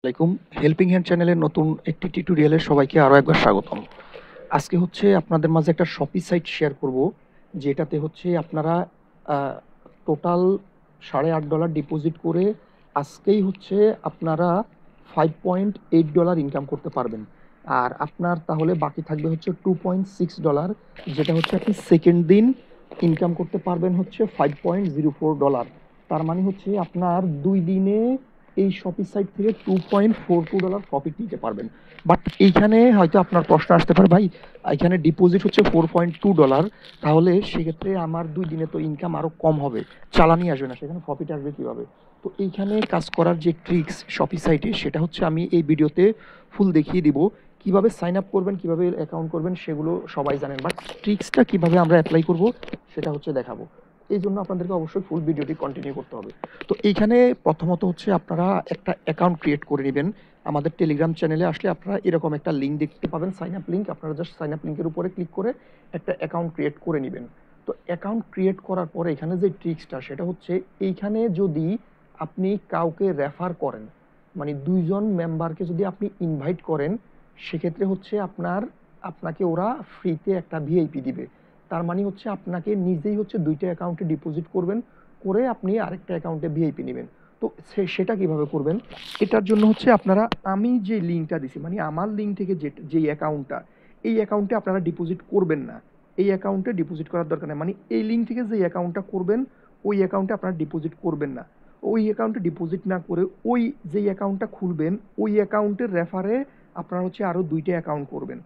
আসসালামাইকুম। Helping hand চ্যানেলের নতুন একটি টিউটোরিয়ালে সবাইকে আরও একবার স্বাগতম। আজকে হচ্ছে আপনাদের মাঝে একটা শপি সাইট শেয়ার করব, যেটাতে হচ্ছে আপনারা টোটাল $8.5 ডিপোজিট করে আজকেই হচ্ছে আপনারা $5.8 ইনকাম করতে পারবেন। আর আপনার তাহলে বাকি থাকবে হচ্ছে $2.6, যেটা হচ্ছে আপনি সেকেন্ড দিন ইনকাম করতে পারবেন হচ্ছে $5.04। তার মানে হচ্ছে আপনার 2 দিনে এই শপি সাইট থেকে $2.42 প্রফিট নিতে পারবেন। বাট এইখানে হয়তো আপনার প্রশ্ন আসতে পারে, ভাই এখানে ডিপোজিট হচ্ছে $4.2, তাহলে সেক্ষেত্রে আমার 2 দিনে তো ইনকাম আরও কম হবে, চালানি আসবে না, সেখানে প্রফিট আসবে কীভাবে? তো এইখানে কাজ করার যে ট্রিক্স শপি সাইটে, সেটা হচ্ছে আমি এই ভিডিওতে ফুল দেখিয়ে দিব। কিভাবে সাইন আপ করবেন, কিভাবে অ্যাকাউন্ট করবেন সেগুলো সবাই জানেন, বাট ট্রিক্সটা কিভাবে আমরা অ্যাপ্লাই করব সেটা হচ্ছে দেখাবো। এই জন্য আপনাদেরকে অবশ্যই ফুল ভিডিওটি কন্টিনিউ করতে হবে। তো এইখানে প্রথমত হচ্ছে আপনারা একটা অ্যাকাউন্ট ক্রিয়েট করে নেবেন। আমাদের টেলিগ্রাম চ্যানেলে আসলে আপনারা এরকম একটা লিঙ্ক দেখতে পাবেন, সাইন আপ লিঙ্ক। আপনারা জাস্ট সাইন আপ লিঙ্কের উপরে ক্লিক করে একটা অ্যাকাউন্ট ক্রিয়েট করে নেবেন। তো অ্যাকাউন্ট ক্রিয়েট করার পরে এখানে যে ট্রিক্সটা সেটা হচ্ছে, এইখানে যদি আপনি কাউকে রেফার করেন, মানে 2জন মেম্বারকে যদি আপনি ইনভাইট করেন, সেক্ষেত্রে হচ্ছে আপনাকে ওরা ফ্রিতে একটা ভিআইপি দিবে। তার মানে হচ্ছে আপনাকে নিজেই হচ্ছে 2টা অ্যাকাউন্টে ডিপোজিট করবেন, করে আপনি আরেকটা অ্যাকাউন্টে ভিআইপি নেবেন। তো সেটা কিভাবে করবেন? এটার জন্য হচ্ছে আপনারা, আমি যে লিঙ্কটা দিছি, মানে আমার লিঙ্ক থেকে যেই অ্যাকাউন্টটা, এই অ্যাকাউন্টে আপনারা ডিপোজিট করবেন না। এই অ্যাকাউন্টে ডিপোজিট করার দরকার নেই, মানে এই লিঙ্ক থেকে যে অ্যাকাউন্টটা করবেন ওই অ্যাকাউন্টে আপনারা ডিপোজিট করবেন না। ওই অ্যাকাউন্টে ডিপোজিট না করে ওই যেই অ্যাকাউন্টটা খুলবেন ওই অ্যাকাউন্টের রেফারে আপনারা হচ্ছে আরও 2টা অ্যাকাউন্ট করবেন।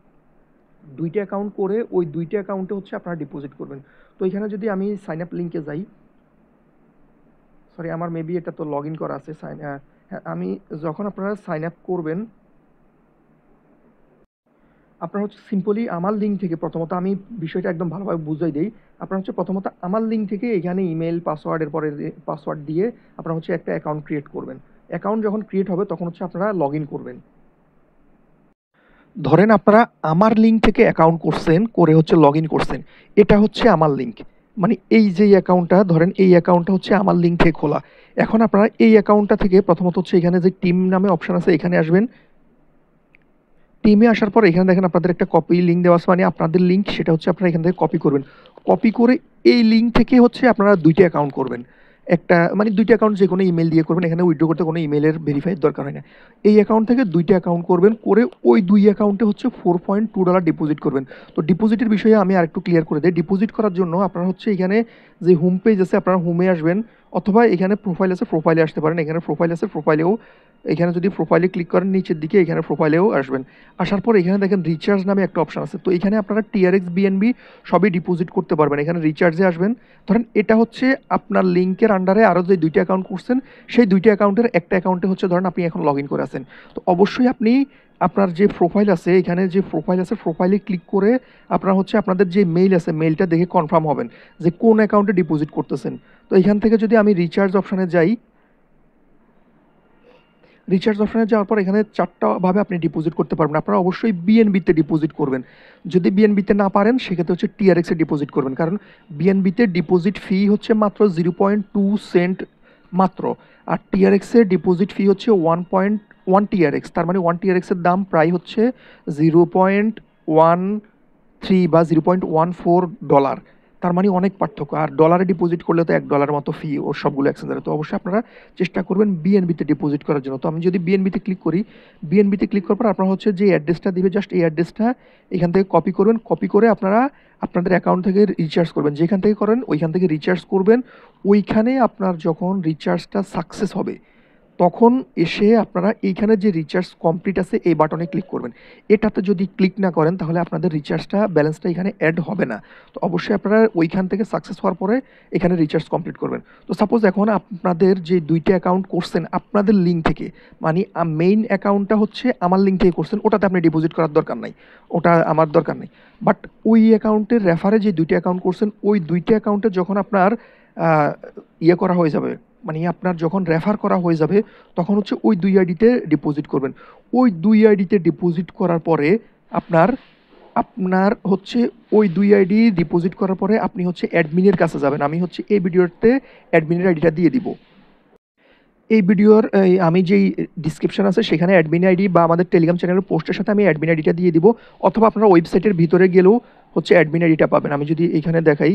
2টা অ্যাকাউন্ট করে ওই 2টা অ্যাকাউন্টে হচ্ছে আপনারা ডিপোজিট করবেন। তো এখানে যদি আমি সাইন আপ লিঙ্কে যাই, সরি আমার মেবি এটা তো লগ ইন করা আছে। হ্যাঁ, আমি যখন আপনারা সাইন আপ করবেন, আপনারা হচ্ছে সিম্পলি আমার লিঙ্ক থেকে, প্রথমত আমি বিষয়টা একদম ভালোভাবে বুঝাই দিই। আপনারা হচ্ছে প্রথমত আমার লিঙ্ক থেকে এখানে ইমেল পাসওয়ার্ডের পরে পাসওয়ার্ড দিয়ে আপনারা হচ্ছে একটা অ্যাকাউন্ট ক্রিয়েট করবেন। অ্যাকাউন্ট যখন ক্রিয়েট হবে তখন হচ্ছে আপনারা লগ ইন করবেন। ধরেন আপনারা আমার লিঙ্ক থেকে অ্যাকাউন্ট করছেন, করে হচ্ছে লগ ইন করছেন, এটা হচ্ছে আমার লিঙ্ক। মানে এই যে অ্যাকাউন্টটা, ধরেন এই অ্যাকাউন্টটা হচ্ছে আমার লিঙ্ক থেকে খোলা। এখন আপনারা এই অ্যাকাউন্টটা থেকে প্রথমত হচ্ছে এখানে যে টিম নামে অপশন আছে, এখানে আসবেন। টিমে আসার পর এখানে দেখেন আপনাদের একটা কপি লিঙ্ক দেওয়া আছে, মানে আপনাদের লিঙ্ক, সেটা হচ্ছে আপনারা এখান থেকে কপি করবেন। কপি করে এই লিঙ্ক থেকে হচ্ছে আপনারা 2টা অ্যাকাউন্ট করবেন। একটা মানে 2টা অ্যাকাউন্ট যে কোনো ইমেল দিয়ে করবেন, এখানে উইথড্র করতে কোনো ইমেলের ভেরিফাইয়ের দরকার হয় না। এই অ্যাকাউন্ট থেকে 2টা অ্যাকাউন্ট করবেন, করে ওই 2 অ্যাকাউন্টে হচ্ছে $4.2 ডিপোজিট করবেন। তো ডিপোজিটের বিষয়ে আমি আরেকটু ক্লিয়ার করে দিই। ডিপোজিট করার জন্য আপনারা হচ্ছে এখানে যে হোম পেজ আছে, আপনারা হোমে আসবেন, অথবা এখানে প্রোফাইল আছে, প্রোফাইলে আসতে পারেন। এখানে প্রোফাইল আছে, প্রোফাইলেও, এখানে যদি প্রোফাইলে ক্লিক করেন নিচের দিকে, এখানে প্রোফাইলেও আসবেন। আসার পর এখানে দেখেন রিচার্জ নামে একটা অপশন আছে। তো এখানে আপনারা টিআরএক্স বিএনবি সবই ডিপোজিট করতে পারবেন। এখানে রিচার্জে আসবেন। ধরেন এটা হচ্ছে আপনার লিঙ্কের আন্ডারে আরও যে 2টা অ্যাকাউন্ট করছেন, সেই 2টা অ্যাকাউন্টের একটা অ্যাকাউন্টে হচ্ছে ধরেন আপনি এখন লগ ইন করে আছেন। তো অবশ্যই আপনি আপনার যে প্রোফাইল আছে, এখানে যে প্রোফাইল আছে, প্রোফাইলে ক্লিক করে আপনারা হচ্ছে আপনাদের যে মেইল আছে, মেইলটা দেখে কনফার্ম হবেন যে কোন অ্যাকাউন্টে ডিপোজিট করতেছেন। তো এখান থেকে যদি আমি রিচার্জ অপশানে যাই, রিচার্জ অপশনে যাওয়ার পর এখানে 4টা ভাবে আপনি ডিপোজিট করতে পারবেন। আপনারা অবশ্যই বিএনবিতে ডিপোজিট করবেন। যদি বিএনবিতে না পারেন সেক্ষেত্রে হচ্ছে টিআরএক্সে ডিপোজিট করবেন, কারণ বিএনবিতে ডিপোজিট ফি হচ্ছে মাত্র 0.2 সেন্ট মাত্র, আর টিআরএক্সের ডিপোজিট ফি হচ্ছে 1.1 টিআরএক্স। তার মানে 1 টিআরএক্সের দাম প্রায় হচ্ছে 0.13 বা $0.14। তার মানে অনেক পার্থক্য। আর ডলারে ডিপোজিট করলে তো $1 মতো ফি ও সবগুলো এক্সচেঞ্জারে। তো অবশ্যই আপনারা চেষ্টা করবেন বিএনবিতে ডিপোজিট করার জন্য। তো আমি যদি বিএনবিতে ক্লিক করি, বিএনবিতে ক্লিক করার পর আপনারা হচ্ছে যে অ্যাড্রেসটা দিবে, জাস্ট এই অ্যাড্রেসটা এখান থেকে কপি করবেন। কপি করে আপনারা আপনাদের অ্যাকাউন্ট থেকে রিচার্জ করবেন, যেখান থেকে করেন ওইখান থেকে রিচার্জ করবেন। ওইখানে আপনার যখন রিচার্জটা সাকসেস হবে, তখন এসে আপনারা এইখানে যে রিচার্জ কমপ্লিট আছে এই বাটনে ক্লিক করবেন। এটাতে যদি ক্লিক না করেন তাহলে আপনাদের রিচার্জটা, ব্যালেন্সটা এখানে অ্যাড হবে না। তো অবশ্যই আপনারা ওইখান থেকে সাকসেস হওয়ার পরে এখানে রিচার্জ কমপ্লিট করবেন। তো সাপোজ এখন আপনাদের যে 2টা অ্যাকাউন্ট করছেন আপনাদের লিঙ্ক থেকে, মানে মেইন অ্যাকাউন্টটা হচ্ছে আমার লিঙ্ক থেকে করছেন, ওটাতে আপনি ডিপোজিট করার দরকার নাই, ওটা আমার দরকার নেই। বাট ওই অ্যাকাউন্টের রেফারে যে 2টা অ্যাকাউন্ট করছেন, ওই 2টা অ্যাকাউন্টে যখন আপনার ইয়ে করা হয়ে যাবে, মানে আপনার যখন রেফার করা হয়ে যাবে, তখন হচ্ছে ওই 2 আইডিতে ডিপোজিট করবেন। ওই 2 আইডিতে ডিপোজিট করার পরে আপনার আপনার হচ্ছে ওই 2 আইডি ডিপোজিট করার পরে আপনি হচ্ছে অ্যাডমিনের কাছে যাবেন। আমি হচ্ছে এই ভিডিওতে অ্যাডমিনের আইডিটা দিয়ে দিব। এই ভিডিওর আমি যেই ডিসক্রিপশন আছে সেখানে অ্যাডমিন আইডি বা আমাদের টেলিগ্রাম চ্যানেলের পোস্টের সাথে আমি অ্যাডমিন আইডিটা দিয়ে দিব, অথবা আপনারা ওয়েবসাইটের ভিতরে গেলেও হচ্ছে অ্যাডমিন আইডিটা পাবেন। আমি যদি এইখানে দেখাই,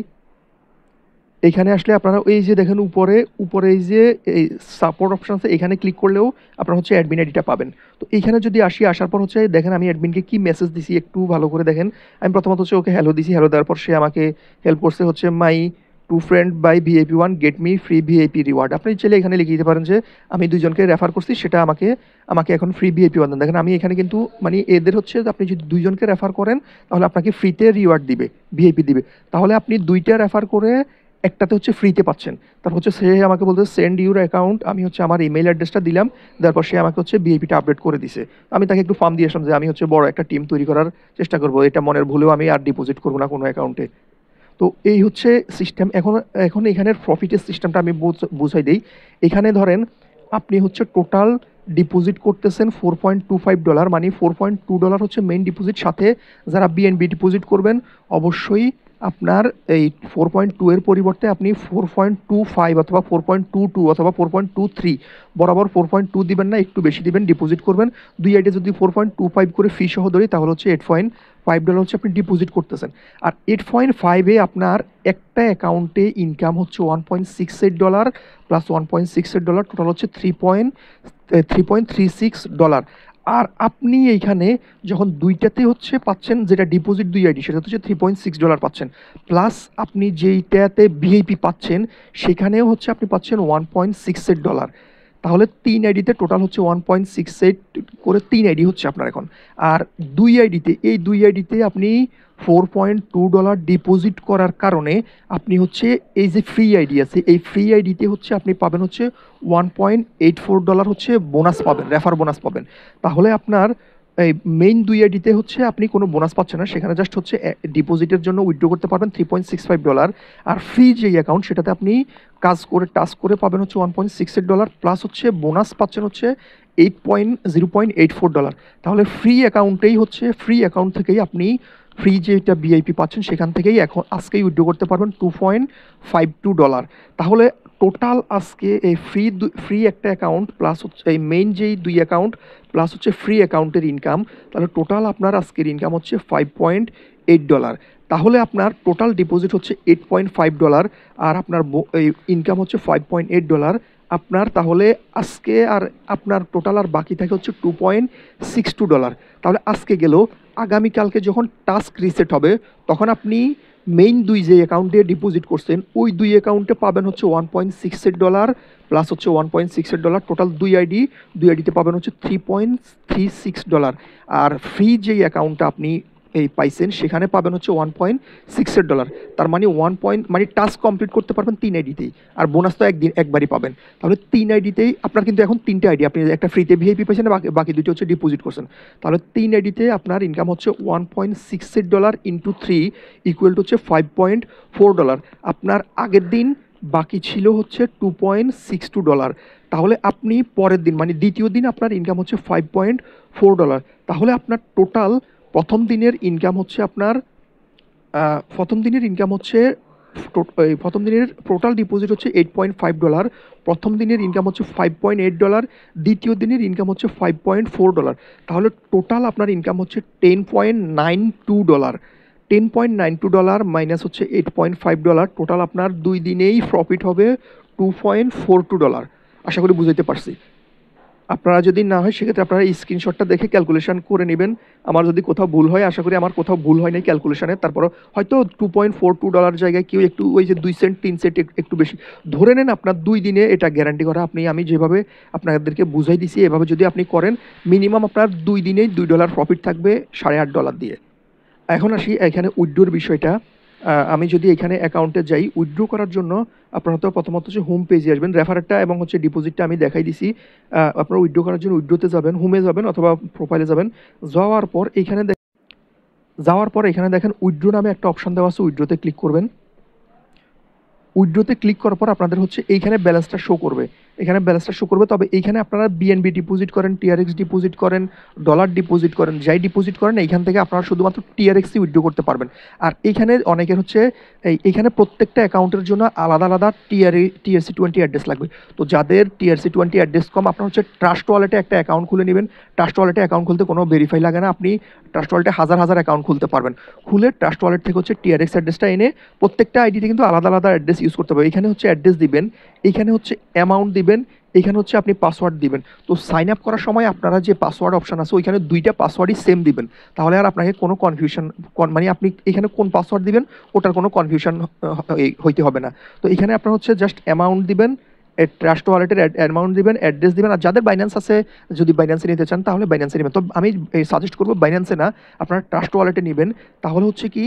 এইখানে আসলে আপনারা এই যে দেখেন উপরে উপরে এই যে এই সাপোর্ট অপশন আছে, এখানে ক্লিক করলেও আপনারা হচ্ছে অ্যাডমিন আইডিটা পাবেন। তো এইখানে যদি আসার পর হচ্ছে দেখেন আমি অ্যাডমিনকে কি মেসেজ দিছি একটু ভালো করে দেখেন। আমি প্রথমত হচ্ছে ওকে হ্যালো দিছি, হ্যালো দেওয়ার পর সে আমাকে হেল্প করছে হচ্ছে my to friend by VIP one get me free VIP reward. আপনি চাইলে এখানে লিখে দিতে পারেন যে আমি দুইজনকে রেফার করছি, সেটা আমাকে আমাকে এখন ফ্রি ভিআইপি ওয়ান দেন। দেখেন আমি এখানে কিন্তু মানে এদের হচ্ছে আপনি যদি দুইজনকে রেফার করেন তাহলে আপনাকে ফ্রিতে রিওয়ার্ড দিবে, ভিআইপি দিবে। তাহলে আপনি দুইটা রেফার করে একটাতে হচ্ছে ফ্রিতে পাচ্ছেন। তারপর হচ্ছে সে আমাকে বলতে সেন্ড ইউর অ্যাকাউন্ট, আমি হচ্ছে আমার ইমেল অ্যাড্রেসটা দিলাম, তারপর সে আমাকে হচ্ছে ভিআইপিটা আপডেট করে দিছে। আমি তাকে একটু ফর্ম দিয়ে আসলাম যে আমি হচ্ছে বড় একটা টিম তৈরি করার চেষ্টা করবো, এটা মনের ভুলেও আমি আর ডিপোজিট করবো না কোনো অ্যাকাউন্টে। তো এই হচ্ছে সিস্টেম। এখন এখন এখানের প্রফিটের সিস্টেমটা আমি বুঝাই দিই। এখানে ধরেন আপনি হচ্ছে টোটাল ডিপোজিট করতেছেন $4.25, মানে $4.2 হচ্ছে মেইন ডিপোজিট, সাথে যারা বিএনবি ডিপোজিট করবেন অবশ্যই আপনার এই 4.2 এর পরিবর্তে আপনি 4.25 অথবা 4.22 অথবা 4.23 বরাবর 4.2 দিবেন না, একটু বেশি দিবেন, ডিপোজিট করবেন। দুই আইডি যদি 4.25 করে ফি সহ ধরি তাহলে হচ্ছে $8.5 হচ্ছে আপনি ডিপোজিট করতেছেন। আর 8.5-এ আপনার একটা অ্যাকাউন্টে ইনকাম হচ্ছে $1.68 প্লাস $1.68, টোটাল হচ্ছে $3.36। আর আপনি এইখানে যখন দুইটাতে হচ্ছে পাচ্ছেন, যেটা ডিপোজিট দুই আইডি সেটা হচ্ছে $3.6 পাচ্ছেন, প্লাস আপনি যেইটাতে ভিআইপি পাচ্ছেন সেখানেও হচ্ছে আপনি পাচ্ছেন $1.68। তাহলে তিন আইডিতে টোটাল হচ্ছে 1.68 করে তিন আইডি হচ্ছে আপনার এখন। আর দুই আইডিতে আপনি $4.2 ডিপোজিট করার কারণে আপনি হচ্ছে এই যে ফ্রি আইডি আছে, এই ফ্রি আইডিতে হচ্ছে আপনি পাবেন হচ্ছে $1.84 হচ্ছে বোনাস পাবেন, রেফার বোনাস পাবেন। তাহলে আপনার এই মেইন দুই আইডিতে হচ্ছে আপনি কোনো বোনাস পাচ্ছেন না, সেখানে জাস্ট হচ্ছে ডিপোজিটের জন্য উইথড্র করতে পারবেন $3.65। আর ফ্রি যেই অ্যাকাউন্ট সেটাতে আপনি টাস্ক করে পাবেন হচ্ছে $1.68, প্লাস হচ্ছে বোনাস পাচ্ছেন হচ্ছে $0.84। তাহলে ফ্রি অ্যাকাউন্ট থেকেই আপনি ফ্রি যেটা ভিআইপি পাচ্ছেন সেখান থেকেই এখন আজকেই উইথড্র করতে পারবেন $2.52। তাহলে টোটাল আজকে এই ফ্রি একটা অ্যাকাউন্ট প্লাস হচ্ছে এই মেইন যেই দুই অ্যাকাউন্ট প্লাস হচ্ছে ফ্রি অ্যাকাউন্টের ইনকাম, তাহলে টোটাল আপনার আজকের ইনকাম হচ্ছে $5.8। তাহলে আপনার টোটাল ডিপোজিট হচ্ছে $8.5 আর আপনার এই ইনকাম হচ্ছে $5.8 আপনার। তাহলে আজকে আর আপনার টোটাল আর বাকি থাকে হচ্ছে $2.62। তাহলে আজকে গেল, আগামীকালকে যখন টাস্ক রিসেট হবে তখন আপনি মেইন দুই যে অ্যাকাউন্ট দিয়ে ডিপোজিট করছেন ওই দুই অ্যাকাউন্টে পাবেন হচ্ছে $1.68 প্লাস হচ্ছে $1.68, টোটাল দুই আইডিতে পাবেন হচ্ছে $3.36। আর ফ্রি যেই অ্যাকাউন্টটা আপনি এই পাইছেন সেখানে পাবেন হচ্ছে $1.68। তার মানে মানে টাস্ক কমপ্লিট করতে পারবেন তিন আইডিতেই, আর বোনাস তো একবারই পাবেন। তাহলে তিন আইডিতেই আপনার কিন্তু এখন তিনটে আইডি, আপনি একটা ফ্রিতে ভিআইপি পাইছেন, বাকি দুটো হচ্ছে ডিপোজিট করছেন। তাহলে তিন আইডিতে আপনার ইনকাম হচ্ছে $1.68 ইন্টু 3 ইকুয়াল টু হচ্ছে $5.4। আপনার আগের দিন বাকি ছিল হচ্ছে $2.62। তাহলে আপনি পরের দিন মানে দ্বিতীয় দিন আপনার ইনকাম হচ্ছে $5.4। তাহলে আপনার টোটাল প্রথম দিনের ইনকাম হচ্ছে প্রথম দিনের টোটাল ডিপোজিট হচ্ছে $8.5, প্রথম দিনের ইনকাম হচ্ছে $5.8, দ্বিতীয় দিনের ইনকাম হচ্ছে $5.4। তাহলে টোটাল আপনার ইনকাম হচ্ছে $10.92। $10.92 মাইনাস হচ্ছে $8.5, টোটাল আপনার দুই দিনেই প্রফিট হবে $2.42। আশা করি বুঝাইতে পারছি। আপনারা যদি না হয় সেক্ষেত্রে আপনারা এই স্ক্রিনশটটা দেখে ক্যালকুলেশন করে নেবেন। আমার যদি কোথাও ভুল হয়, আশা করি আমার কোথাও ভুল হয় নাই ক্যালকুলেশনে, তারপর হয়তো $2.42 জায়গায় কেউ একটু ওই যে 2 সেন্ট 3 সেন্ট একটু বেশি ধরে নেন। আপনার দুই দিনে এটা গ্যারান্টি করা, আমি যেভাবে আপনাদেরকে বুঝাই দিছি এভাবে যদি আপনি করেন মিনিমাম আপনার দুই দিনেই $2 প্রফিট থাকবে $8.5 দিয়ে। এখন আসি এখানে উইথড্রোর বিষয়টা। আমি যদি এখানে অ্যাকাউন্টে যাই, উইথড্রো করার জন্য আপনারা তো প্রথমত হচ্ছে হোম পেজে আসবেন, রেফারেরটা এবং হচ্ছে ডিপোজিটটা আমি দেখাই দিছি। আপনারা উইথড্রো করার জন্য উইথড্রোতে যাবেন, হোমে যাবেন অথবা প্রোফাইলে যাবেন। যাওয়ার পর এখানে দেখেন উইথড্রো নামে একটা অপশন দেওয়া আছে, উইথড্রোতে ক্লিক করবেন। উইথড্রোতে ক্লিক করার পর আপনাদের হচ্ছে এইখানে ব্যালেন্সটা শো করবে। এখানে ব্যালেন্সটা শো করবে। তবে এইখানে আপনারা বিএনবি ডিপোজিট করেন, টিআরএক্স ডিপোজিট করেন, ডলার ডিপোজিট করেন, যাই ডিপোজিট করেন, এইখান থেকে আপনারা শুধুমাত্র টিআরএক্সই উইথড্র করতে পারবেন। আর এইখানে অনেকের হচ্ছে এইখানে প্রত্যেকটা অ্যাকাউন্টের জন্য আলাদা আলাদা টিআরসি20 অ্যাড্রেস লাগবে। তো যাদের টিআরসি20 অ্যাড্রেস কম, আপনারা হচ্ছে ট্রাস্ট ওয়ালেটে একটা অ্যাকাউন্ট খুলে নেবেন। ট্রাস্ট ওয়ালেটে অ্যাকাউন্ট খুলতে কোনো ভেরিফাই লাগে না, আপনি ট্রাস্ট ওয়ালেটে হাজার হাজার অ্যাকাউন্ট খুলতে পারবেন। খুলে ট্রাস্ট ওয়ালেট থেকে হচ্ছে টিআরএক্স অ্যাড্রেসটা এনে প্রত্যেকটা আইডিতে কিন্তু আলাদা আলাদা অ্যাড্রেস ইউজ করতে হবে। এখানে হচ্ছে অ্যাড্রেস দিবেন, এইখানে হচ্ছে অ্যামাউন্ট দিবেন, এখানে হচ্ছে আপনি পাসওয়ার্ড দিবেন। তো সাইন আপ করার সময় আপনারা যে পাসওয়ার্ড অপশন আছে ওইখানে দুইটা পাসওয়ার্ডই সেম দিবেন, তাহলে আর আপনাকে কোনো কনফিউশন, মানে আপনি এখানে কোন পাসওয়ার্ড দিবেন ওটার কোনো কনফিউশন হইতে হবে না। তো এখানে আপনার হচ্ছে জাস্ট অ্যামাউন্ট দিবেন, ট্রাস্ট ওয়ালেটের অ্যামাউন্ট দিবেন, অ্যাড্রেস দিবেন। আর যাদের বাইন্যান্স আছে, যদি বাইন্যান্সে নিতে চান তাহলে বাইন্যান্সে নেবেন। তো আমি সাজেস্ট করবো বাইন্যান্সে না, আপনারা ট্রাস্ট ওয়ালেটে নেবেন। তাহলে হচ্ছে কি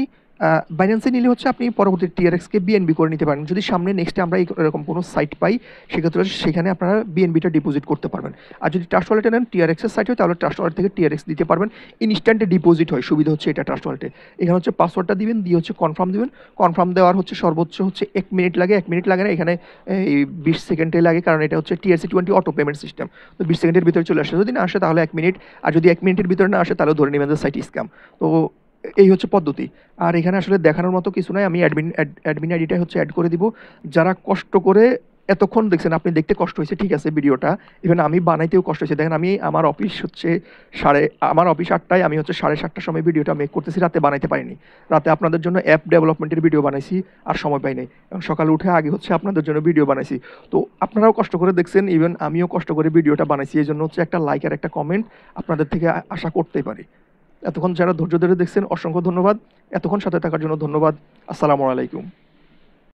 বাইন্যান্সে নিলে হচ্ছে আপনি পরবর্তী টিআরএক্সকে বিএনবি করে নিতে পারেন। যদি সামনে নেক্সটে আমরা এরকম কোনো সাইট পাই, সেক্ষেত্রে সেখানে আপনারা বিএনবিটা ডিপোজিট করতে পারবেন। আর যদি ট্রাস্ট ওয়ালেটে নেন টিআরএক্সের সাইট হয়, তাহলে ট্রাস্ট ওয়ালেট থেকে টিআরএক্স দিতে পারবেন, ইনস্ট্যান্টে ডিপোজিট হয়। সুবিধা হচ্ছে এটা ট্রাস্ট ওয়ালেটে। এখানে হচ্ছে পাসওয়ার্ডটা দিবেন, দিয়ে হচ্ছে কনফার্ম দিবেন। কনফার্ম দেওয়ার হচ্ছে সর্বোচ্চ হচ্ছে 1 মিনিট লাগে। 1 মিনিট লাগে না, এখানে এই 20 সেকেন্ডে লাগে, কারণ এটা হচ্ছে টিআরসি20 অটো পেমেন্ট সিস্টেম। তো 20 সেকেন্ডের ভিতরে চলে আসে। যদি না আসে তাহলে 1 মিনিট, আর যদি 1 মিনিটের ভিতরে না আসে তাহলে ধরে নেবেন যে সাইট স্ক্যাম। তো এই হচ্ছে পদ্ধতি। আর এখানে আসলে দেখানোর মতো কিছু নাই, আমি অ্যাডমিন আইডিটা হচ্ছে অ্যাড করে দিব। যারা কষ্ট করে এতক্ষণ দেখছেন, আপনি দেখতে কষ্ট হয়েছে ঠিক আছে ভিডিওটা, ইভেন আমি বানাইতেও কষ্ট হয়েছে। দেখেন আমি আমার অফিস হচ্ছে আমার অফিস 8টায়, আমি হচ্ছে 7:30টার সময় ভিডিওটা মেক করতেছি, রাতে বানাইতে পারিনি। রাতে আপনাদের জন্য অ্যাপ ডেভেলপমেন্টের ভিডিও বানাইছি, আর সময় পাই নাই। এবং সকালে উঠে আগে হচ্ছে আপনাদের জন্য ভিডিও বানাইছি। তো আপনারাও কষ্ট করে দেখছেন, ইভেন আমিও কষ্ট করে ভিডিওটা বানাইছি। এই জন্য হচ্ছে একটা লাইক আর একটা কমেন্ট আপনাদের থেকে আশা করতেই পারি। এতক্ষণ যারা ধৈর্য ধরে দেখছেন অসংখ্য ধন্যবাদ। এতক্ষণ সাথে থাকার জন্য ধন্যবাদ। আসসালামু আলাইকুম।